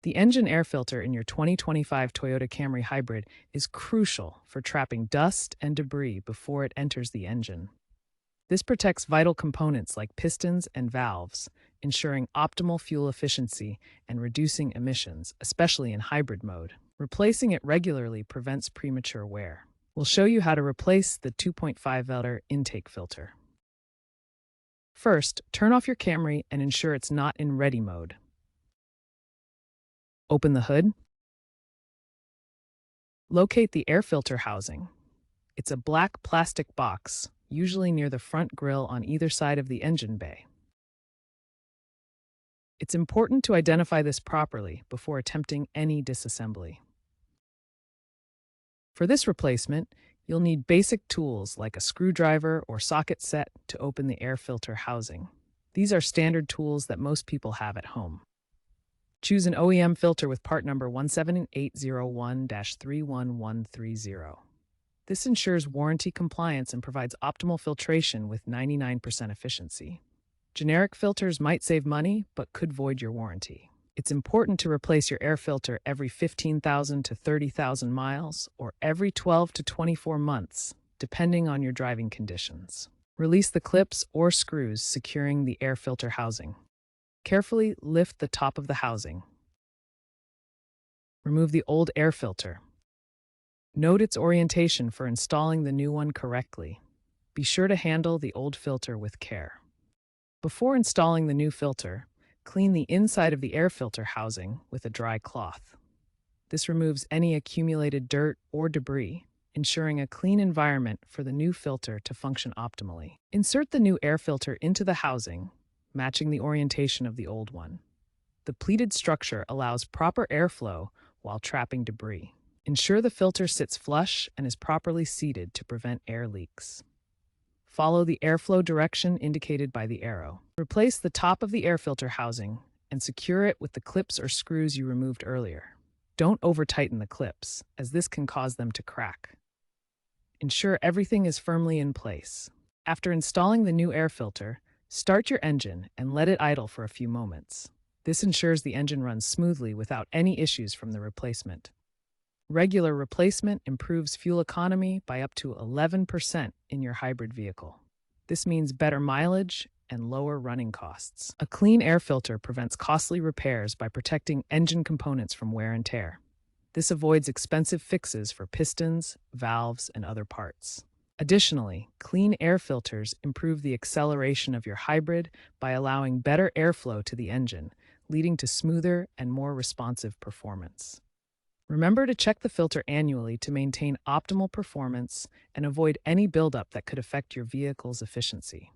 The engine air filter in your 2025 Toyota Camry Hybrid is crucial for trapping dust and debris before it enters the engine. This protects vital components like pistons and valves, ensuring optimal fuel efficiency and reducing emissions, especially in hybrid mode. Replacing it regularly prevents premature wear. We'll show you how to replace the 2.5-liter intake filter. First, turn off your Camry and ensure it's not in ready mode. Open the hood. Locate the air filter housing. It's a black plastic box, usually near the front grille on either side of the engine bay. It's important to identify this properly before attempting any disassembly. For this replacement, you'll need basic tools like a screwdriver or socket set to open the air filter housing. These are standard tools that most people have at home. Choose an OEM filter with part number 17801-31130. This ensures warranty compliance and provides optimal filtration with 99% efficiency. Generic filters might save money, but could void your warranty. It's important to replace your air filter every 15,000 to 30,000 miles or every 12 to 24 months, depending on your driving conditions. Release the clips or screws securing the air filter housing. Carefully lift the top of the housing. Remove the old air filter. Note its orientation for installing the new one correctly. Be sure to handle the old filter with care. Before installing the new filter, clean the inside of the air filter housing with a dry cloth. This removes any accumulated dirt or debris, ensuring a clean environment for the new filter to function optimally. Insert the new air filter into the housing, matching the orientation of the old one. The pleated structure allows proper airflow while trapping debris. Ensure the filter sits flush and is properly seated to prevent air leaks. Follow the airflow direction indicated by the arrow. Replace the top of the air filter housing and secure it with the clips or screws you removed earlier. Don't over-tighten the clips, as this can cause them to crack. Ensure everything is firmly in place. After installing the new air filter, start your engine and let it idle for a few moments. This ensures the engine runs smoothly without any issues from the replacement. Regular replacement improves fuel economy by up to 11% in your hybrid vehicle. This means better mileage and lower running costs. A clean air filter prevents costly repairs by protecting engine components from wear and tear. This avoids expensive fixes for pistons, valves, and other parts. Additionally, clean air filters improve the acceleration of your hybrid by allowing better airflow to the engine, leading to smoother and more responsive performance. Remember to check the filter annually to maintain optimal performance and avoid any buildup that could affect your vehicle's efficiency.